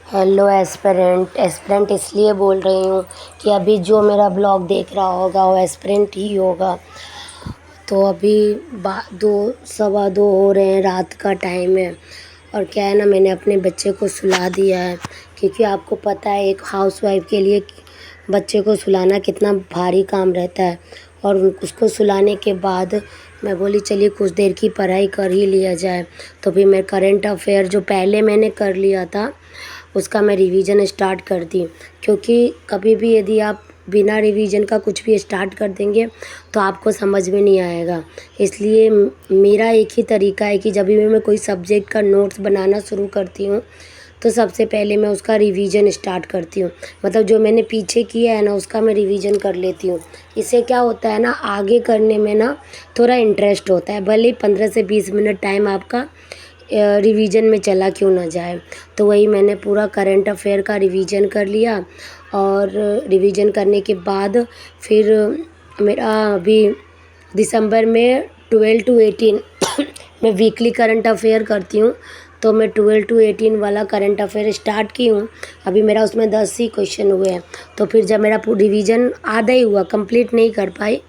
Hello aspirant aspirant इसलिए बोल रही हूँ कि अभी जो मेरा ब्लॉग देख रहा होगा वो एस्पिरेंट ही होगा। तो अभी 2 सवा 2 हो रहे हैं, रात का टाइम है। और क्या है ना, मैंने अपने बच्चे को सुला दिया है, क्योंकि आपको पता है एक हाउसवाइफ के लिए बच्चे को सुलाना कितना भारी काम रहता है। और उसको सुलाने के बाद मैं बोली चलिए कुछ देर की पढ़ाई कर ही लिया जाए। तो फिर मैं करंट अफेयर जो पहले मैंने कर लिया था उसका मैं रिवीजन स्टार्ट कर दी, क्योंकि कभी भी यदि आप बिना रिवीजन का कुछ भी स्टार्ट कर देंगे तो आपको समझ में नहीं आएगा। इसलिए मेरा एक ही तरीका है कि जब भी मैं कोई सब्जेक्ट का नोट्स बनाना शुरू करती हूँ तो सबसे पहले मैं उसका रिवीजन स्टार्ट करती हूँ। मतलब जो मैंने पीछे किया है ना उसका मैं रिवीजन कर लेती हूँ। इससे क्या होता है ना, आगे करने में ना थोड़ा इंटरेस्ट होता है, भले ही 15 से 20 मिनट टाइम आपका रिवीजन में चला क्यों ना जाए। तो वही मैंने पूरा करंट अफेयर का रिवीजन कर लिया। और रिवीजन करने के बाद फिर मेरा अभी दिसंबर में 12 to 18 मैं वीकली करंट अफेयर करती हूँ। तो मैं 12 to 18 वाला करंट अफेयर स्टार्ट की हूँ। अभी मेरा उसमें 10 ही क्वेश्चन हुए हैं। तो फिर जब मेरा रिवीजन आधा ही हुआ, कंप्लीट नहीं कर पाई,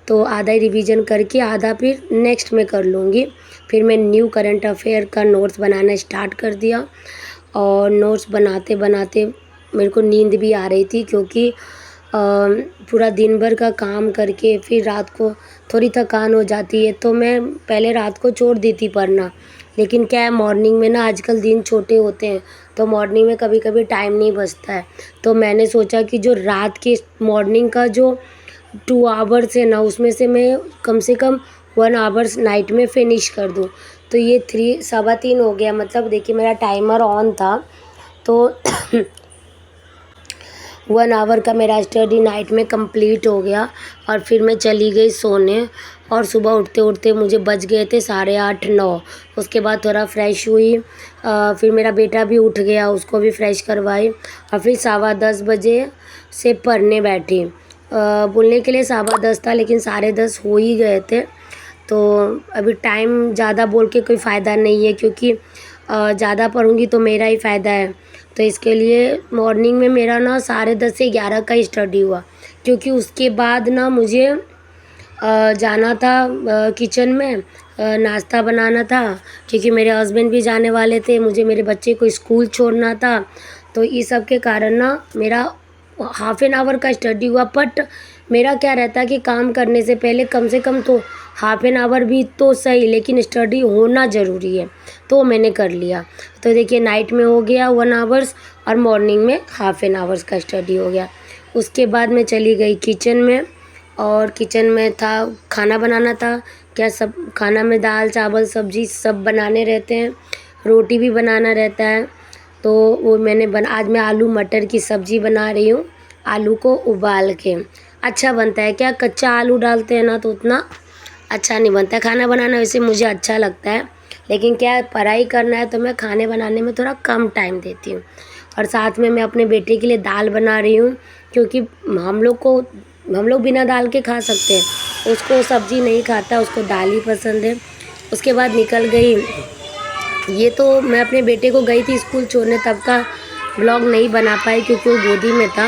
तो आधा ही रिवीजन करके आधा फिर नेक्स्ट में कर लूँगी। फिर मैं न्यू करंट अफेयर का नोट्स बनाना स्टार्ट कर दिया। और नोट्स बनाते बनाते मेरे को नींद भी आ रही थी, क्योंकि पूरा दिन भर का काम करके फिर रात को थोड़ी थकान हो जाती है। तो मैं पहले रात को छोड़ दी थी पढ़ना, लेकिन क्या है मॉर्निंग में ना आजकल दिन छोटे होते हैं तो मॉर्निंग में कभी कभी टाइम नहीं बचता है। तो मैंने सोचा कि जो रात के मॉर्निंग का जो 2 आवर्स है ना उसमें से मैं कम से कम 1 आवर्स नाइट में फिनिश कर दूँ। तो ये 3 सवा 3 हो गया, मतलब देखिए मेरा टाइमर ऑन था। तो 1 आवर का मेरा स्टडी नाइट में कंप्लीट हो गया। और फिर मैं चली गई सोने। और सुबह उठते उठते मुझे बज गए थे 8:30-9। उसके बाद थोड़ा फ्रेश हुई। फिर मेरा बेटा भी उठ गया, उसको भी फ्रेश करवाई। और फिर 10:15 बजे से पढ़ने बैठी। बोलने के लिए 10:15 था, लेकिन 10:30 हो ही गए थे। तो अभी टाइम ज़्यादा बोल के कोई फ़ायदा नहीं है, क्योंकि ज़्यादा पढ़ूँगी तो मेरा ही फ़ायदा है। तो इसके लिए मॉर्निंग में मेरा ना 10:30 से 11 का स्टडी हुआ, क्योंकि उसके बाद ना मुझे जाना था किचन में, नाश्ता बनाना था, क्योंकि मेरे हस्बैंड भी जाने वाले थे, मुझे मेरे बच्चे को स्कूल छोड़ना था। तो इस सब के कारण ना मेरा हाफ एन आवर का स्टडी हुआ। बट मेरा क्या रहता है कि काम करने से पहले कम से कम तो हाफ एन आवर भी तो सही, लेकिन स्टडी होना ज़रूरी है। तो मैंने कर लिया। तो देखिए नाइट में हो गया 1 आवर्स और मॉर्निंग में हाफ एन आवर्स का स्टडी हो गया। उसके बाद मैं चली गई किचन में। और किचन में था खाना बनाना था। क्या सब खाना में दाल चावल सब्जी सब बनाने रहते हैं, रोटी भी बनाना रहता है। तो वो आज मैं आलू मटर की सब्ज़ी बना रही हूँ। आलू को उबाल के अच्छा बनता है, क्या कच्चा आलू डालते हैं ना तो उतना अच्छा नहीं बनता है। खाना बनाना वैसे मुझे अच्छा लगता है, लेकिन क्या पढ़ाई करना है तो मैं खाने बनाने में थोड़ा कम टाइम देती हूँ। और साथ में मैं अपने बेटे के लिए दाल बना रही हूँ, क्योंकि हम लोग बिना दाल के खा सकते हैं, उसको सब्ज़ी नहीं खाता, उसको दाल ही पसंद है। उसके बाद निकल गई। ये तो मैं अपने बेटे को गई थी स्कूल छोड़ने, तब का ब्लॉग नहीं बना पाई क्योंकि वो गोदी में था।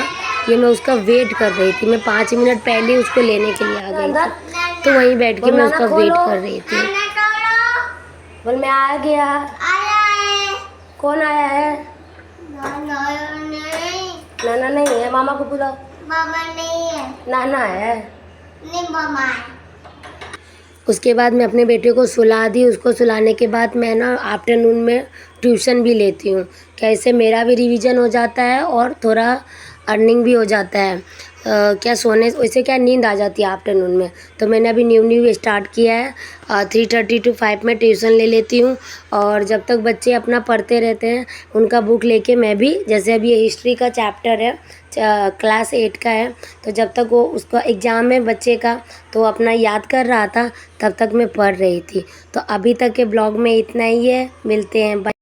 ये मैं उसका वेट कर रही थी, मैं 5 मिनट पहले उसको लेने के लिए आ गई थी। तो वहीं बैठ के मैं उसका वेट कर रही थी। बोल मैं आ गया। आया है। कौन आया है? नाना नहीं है, मामा को बुलाओ। मामा नहीं है, नाना है। नहीं मामा है। उसके बाद मैं अपने बेटे को सुला दी। उसको सुलाने के बाद मैं ना आफ्टरनून में ट्यूशन भी लेती हूँ। कैसे मेरा भी रिवीजन हो जाता है और थोड़ा अर्निंग भी हो जाता है। क्या सोने वैसे क्या नींद आ जाती है आफ्टरनून में। तो मैंने अभी न्यू स्टार्ट किया है। 3:30 to 5 में ट्यूशन ले लेती हूँ। और जब तक बच्चे अपना पढ़ते रहते हैं उनका बुक लेके मैं भी, जैसे अभी ये हिस्ट्री का चैप्टर है, क्लास 8 का है, तो जब तक वो उसका एग्ज़ाम है बच्चे का तो अपना याद कर रहा था, तब तक मैं पढ़ रही थी। तो अभी तक के ब्लॉग में इतना ही है। मिलते हैं।